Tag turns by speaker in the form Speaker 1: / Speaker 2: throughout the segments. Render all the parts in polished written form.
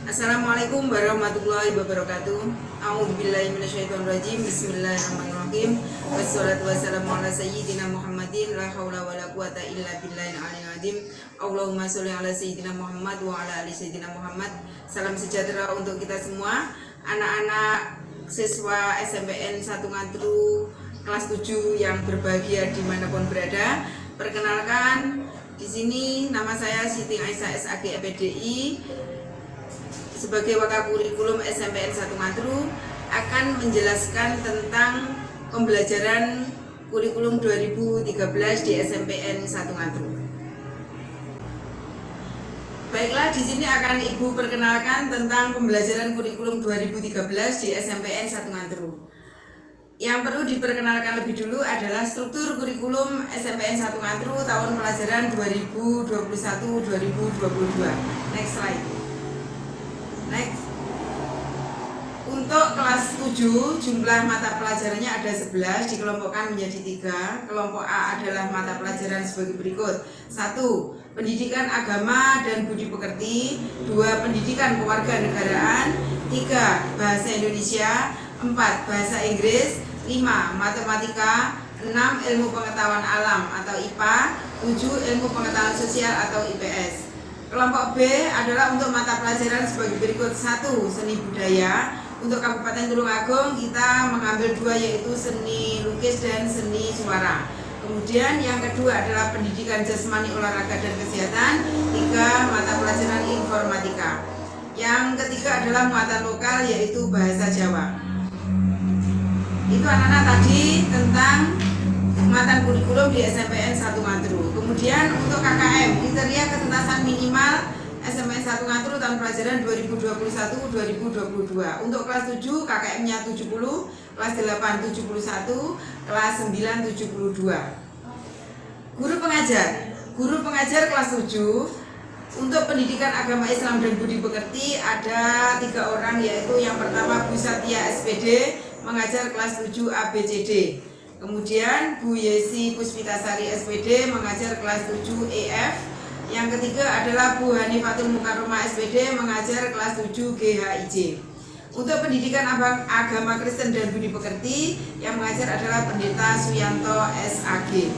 Speaker 1: Assalamualaikum warahmatullahi wabarakatuh. A'udzubillahi minasyaitonirrajim. Bismillahirrahmanirrahim. Wassalatu wassalamu ala sayyidina Muhammadin la haula wala quwata illa billahil aliyil azim. Allahumma sholli ala sayyidina Muhammad wa ala ali sayyidina Muhammad. Salam sejahtera untuk kita semua, anak-anak siswa SMPN 1 Ngantru kelas 7 yang berbahagia dimanapun berada. Perkenalkan, di sini nama saya Siti Aisyah SAG EPDI sebagai wakil kurikulum SMPN 1 Ngantru akan menjelaskan tentang pembelajaran kurikulum 2013 di SMPN 1 Ngantru. Baiklah, di sini akan Ibu perkenalkan tentang pembelajaran kurikulum 2013 di SMPN 1 Ngantru. Yang perlu diperkenalkan lebih dulu adalah struktur kurikulum SMPN 1 Ngantru tahun pelajaran 2021-2022. Next slide. Next. Untuk kelas 7 jumlah mata pelajarannya ada 11, dikelompokkan menjadi 3. Kelompok A adalah mata pelajaran sebagai berikut. 1. Pendidikan agama dan budi pekerti. 2. Pendidikan kewarganegaraan. 3. Bahasa Indonesia. 4. Bahasa Inggris. 5. Matematika. 6. Ilmu pengetahuan alam atau IPA. 7. Ilmu pengetahuan sosial atau IPS. Kelompok B adalah untuk mata pelajaran sebagai berikut. 1. Seni budaya. Untuk Kabupaten Tulungagung kita mengambil 2, yaitu seni lukis dan seni suara. Kemudian yang kedua adalah pendidikan jasmani, olahraga dan kesehatan. 3. Mata pelajaran informatika. Yang ketiga adalah muatan lokal, yaitu bahasa Jawa. Itu anak-anak tadi tentang muatan kurikulum di SMPN 1 Ngantru. Kemudian untuk KKM, kriteria ketuntasan minimal SMPN 1 Ngantru tahun pelajaran 2021-2022. Untuk kelas 7 KKM-nya 70, kelas 8 71, kelas 9 72. Guru pengajar kelas 7 untuk pendidikan agama Islam dan budi pekerti ada 3 orang, yaitu yang pertama Bu Satya SPD mengajar kelas 7 ABCD. Kemudian Bu Yesi Puspitasari SPD mengajar kelas 7 EF. Yang ketiga adalah Bu Hanifatul Mukarromah SPD mengajar kelas 7 GHIJ. Untuk pendidikan agama Kristen dan budi pekerti yang mengajar adalah Pendeta Suyanto SAG.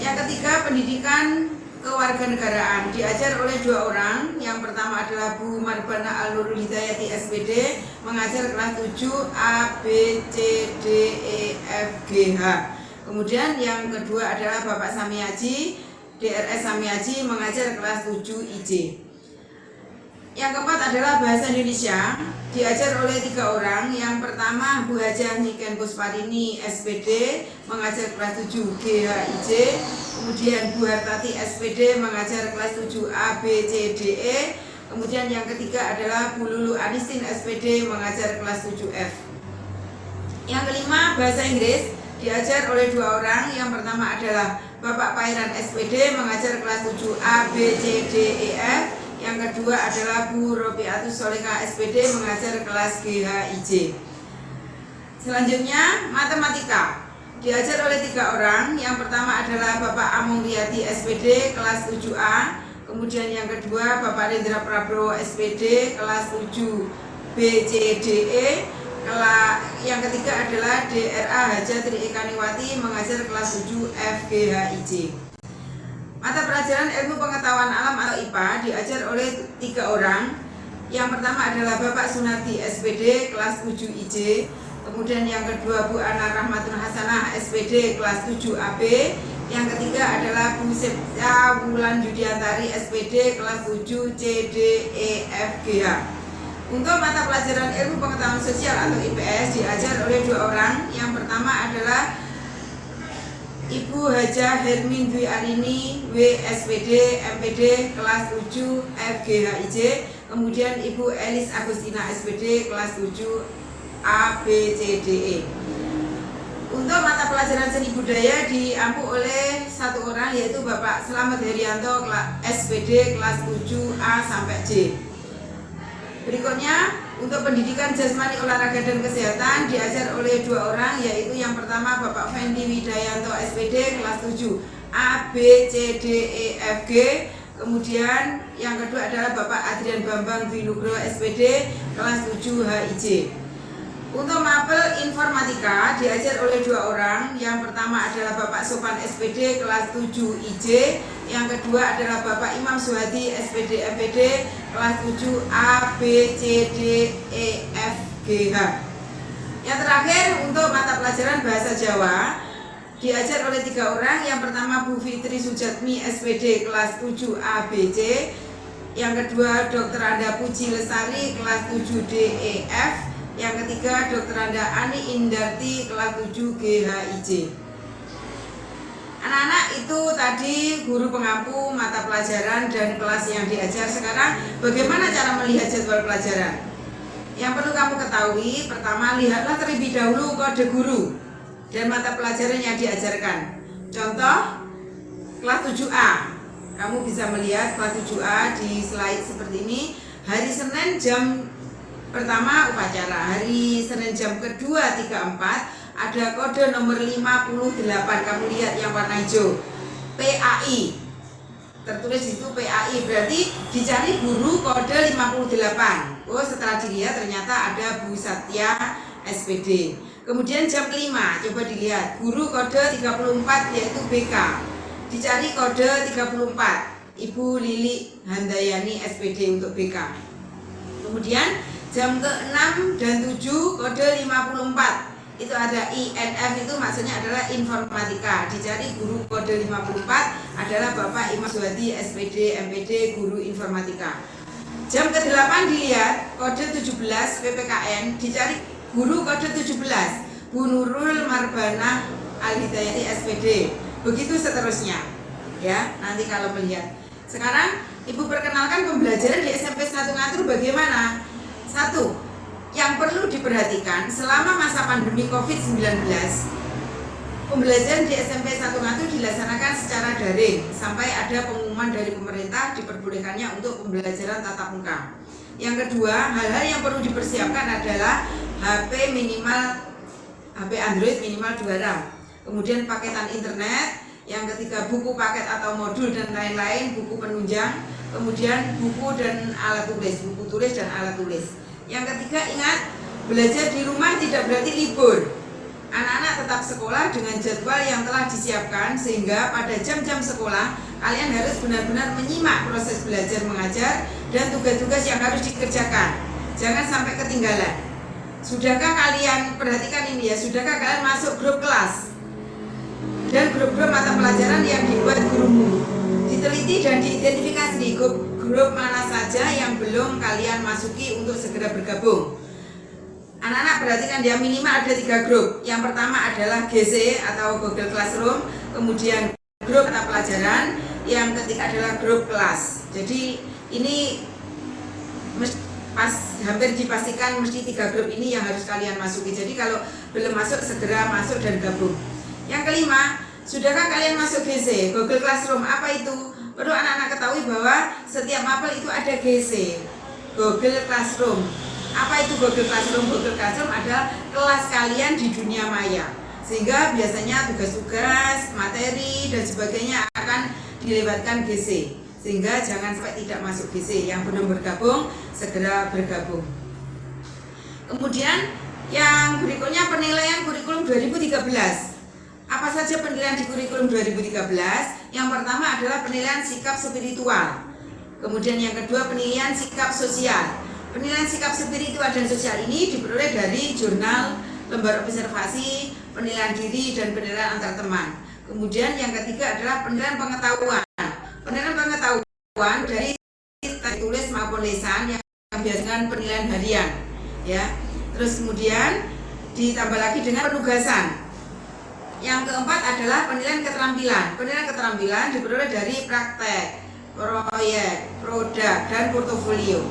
Speaker 1: Yang ketiga, pendidikan kewarganegaraan diajar oleh 2 orang. Yang pertama adalah Bu Marbana Al-Nurul Hidayati SPD mengajar kelas 7 A, B, C, D, E, F, G, H. Kemudian yang kedua adalah Bapak Samiaji DRS Samiaji mengajar kelas 7 IJ. Yang keempat adalah bahasa Indonesia diajar oleh 3 orang. Yang pertama Bu Hajah Niken Puspadini SPD mengajar kelas 7 GHIJ. Kemudian Bu Hartati SPD mengajar kelas 7 A, B, C, D, E. Kemudian yang ketiga adalah Bu Lulu Anistin SPD mengajar kelas 7 F. Yang kelima, bahasa Inggris diajar oleh 2 orang. Yang pertama adalah Bapak Pairan SPD mengajar kelas 7 A, B, C, D, E, F. Yang kedua adalah Bu Robiatus Soleka SPD mengajar kelas GHIJ. Selanjutnya, matematika diajar oleh 3 orang. Yang pertama adalah Bapak Amung Riyadi SPD kelas 7A. Kemudian yang kedua Bapak Rendra Prabowo SPD kelas 7 B, C, D, E. Yang ketiga adalah DRA Haja Tri Ekaniwati mengajar kelas 7 F, G, H, I, J. Mata pelajaran ilmu pengetahuan alam atau IPA diajar oleh 3 orang. Yang pertama adalah Bapak Sunardi SPD kelas 7 IJ. Kemudian yang kedua Bu Ana Rahmatun Hasanah SPD kelas 7 AB. Yang ketiga adalah Bu Septa Wulan Yudiantari SPD kelas 7 C, D, E, F, G, H. Untuk mata pelajaran ilmu pengetahuan sosial atau IPS diajar oleh 2 orang. Yang pertama adalah Ibu Hajah Hermin Dwi Arini W SPD MPD kelas 7 F, G, H, I, J. Kemudian Ibu Elis Agustina SPD kelas 7 A, B, C, D, E. Untuk mata pelajaran seni budaya diampu oleh 1 orang, yaitu Bapak Slamet Herianto SPD kelas 7 A sampai J. Berikutnya, untuk pendidikan jasmani, olahraga dan kesehatan diajar oleh 2 orang, yaitu yang pertama Bapak Fendi Widayanto SPD kelas 7 A, B, C, D, E, F, G. Kemudian yang kedua adalah Bapak Adrian Bambang Dwi Nugroho SPD kelas 7 HIJ. Untuk mapel informatika diajar oleh 2 orang. Yang pertama adalah Bapak Sopan SPD kelas 7 IJ. Yang kedua adalah Bapak Imam Suhadi SPD MPD kelas 7 A, B, C, D, E, F, G, H. Yang terakhir untuk mata pelajaran bahasa Jawa diajar oleh 3 orang. Yang pertama Bu Fitri Sujatmi SPD kelas 7 A, B, C. Yang kedua Dr. Anda Puji Lestari kelas 7 D, E, F. Yang ketiga Dr. Anda Ani Indarti kelas 7 G, H, I, J. Anak-anak itu tadi guru pengampu mata pelajaran dan kelas yang diajar. Sekarang bagaimana cara melihat jadwal pelajaran? Yang perlu kamu ketahui, pertama lihatlah terlebih dahulu kode guru dan mata pelajaran yang diajarkan. Contoh kelas 7A, kamu bisa melihat kelas 7A di slide seperti ini. Hari Senin jam pertama upacara, hari Senin jam kedua 34 ada kode nomor 58. Kamu lihat yang warna hijau, PAI, tertulis di situ PAI, berarti dicari guru kode 58. Oh, setelah dilihat ternyata ada Bu Satya SPD. Kemudian jam 5, coba dilihat guru kode 34 yaitu BK, dicari kode 34 Ibu Lili Handayani SPD untuk BK. Kemudian jam ke-6 dan 7 kode 54 itu ada INF, itu maksudnya adalah informatika, dicari guru kode 54 adalah Bapak Imam Suhadi SPD MPD guru informatika. Jam ke-8 dilihat kode 17 PPKN, dicari guru kode 17 Bu Nurul Marbana Al-Hidayati SPD. Begitu seterusnya ya, nanti kalau melihat. Sekarang Ibu perkenalkan pembelajaran di SMP 1 Ngatur bagaimana. 1. Yang perlu diperhatikan selama masa pandemi COVID-19, pembelajaran di SMP 1 Ngatur dilaksanakan secara daring sampai ada pengumuman dari pemerintah diperbolehkannya untuk pembelajaran tatap muka. Yang kedua, hal-hal yang perlu dipersiapkan adalah HP Android minimal 2 RAM, kemudian paketan internet. Yang ketiga, buku paket atau modul dan lain-lain, buku penunjang, kemudian buku dan alat tulis, buku tulis dan alat tulis. Yang ketiga, ingat, belajar di rumah tidak berarti libur. Anak-anak tetap sekolah dengan jadwal yang telah disiapkan, sehingga pada jam-jam sekolah kalian harus benar-benar menyimak proses belajar mengajar dan tugas-tugas yang harus dikerjakan. Jangan sampai ketinggalan. Sudahkah kalian, perhatikan ini ya, sudahkah kalian masuk grup kelas dan grup-grup mata pelajaran yang dibuat gurumu? Diteliti dan diidentifikasi di grup mana saja yang belum kalian masuki untuk segera bergabung. Anak-anak perhatikan ya, minimal ada 3 grup. Yang pertama adalah GC atau Google Classroom, kemudian grup mata pelajaran, yang ketiga adalah grup kelas. Jadi ini hampir dipastikan mesti 3 grup ini yang harus kalian masuki. Jadi kalau belum masuk segera masuk dan gabung. Yang kelima, sudahkah kalian masuk GC, Google Classroom? Apa itu? Perlu anak-anak ketahui bahwa setiap mapel itu ada GC, Google Classroom. Apa itu Google Classroom? Google Classroom adalah kelas kalian di dunia maya, sehingga biasanya tugas-tugas, materi dan sebagainya akan dilewatkan GC, sehingga jangan sampai tidak masuk GC. Yang belum bergabung segera bergabung. Kemudian yang berikutnya, penilaian kurikulum 2013. Apa saja penilaian di kurikulum 2013? Yang pertama adalah penilaian sikap spiritual. Kemudian yang kedua, penilaian sikap sosial. Penilaian sikap spiritual dan sosial ini diperoleh dari jurnal, lembar observasi, penilaian diri, dan penilaian antar teman. Kemudian yang ketiga adalah penilaian pengetahuan. Penilaian pengetahuan dari tulis maupun lisan yang biasanya penilaian harian, ya. Terus kemudian ditambah lagi dengan penugasan. Yang keempat adalah penilaian keterampilan. Penilaian keterampilan diperoleh dari praktek, proyek, produk, dan portofolio.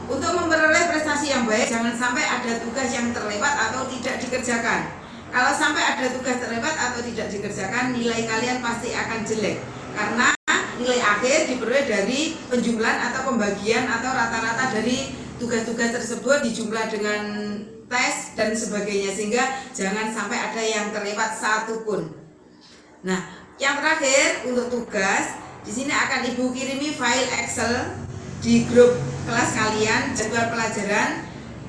Speaker 1: Untuk memperoleh prestasi yang baik, jangan sampai ada tugas yang terlewat atau tidak dikerjakan. Kalau sampai ada tugas terlewat atau tidak dikerjakan, nilai kalian pasti akan jelek. Karena nilai akhir diperoleh dari penjumlahan atau pembagian atau rata-rata dari tugas-tugas tersebut dijumlah dengan tes dan sebagainya, sehingga jangan sampai ada yang terlewat satu pun. Nah, yang terakhir untuk tugas, Di sini akan Ibu kirimi file Excel di grup kelas kalian, jadwal pelajaran.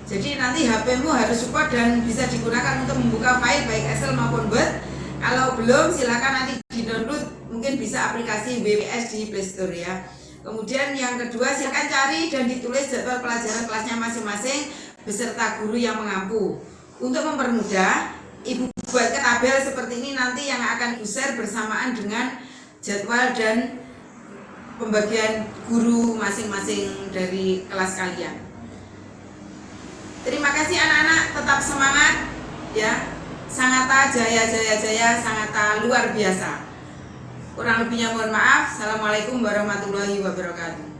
Speaker 1: Jadi nanti HP-mu harus support dan bisa digunakan untuk membuka file baik Excel maupun Word. Kalau belum silakan nanti di-download, mungkin bisa aplikasi WWS di Play Store ya. Kemudian yang kedua, silakan cari dan ditulis jadwal pelajaran kelasnya masing-masing beserta guru yang mengampu. Untuk mempermudah, Ibu buat tabel seperti ini nanti yang akan Ibu share bersamaan dengan jadwal dan pembagian guru masing-masing dari kelas kalian. Terima kasih anak-anak, tetap semangat ya. Sangatlah jaya jaya jaya, sangatlah luar biasa. Kurang lebihnya mohon maaf. Assalamualaikum warahmatullahi wabarakatuh.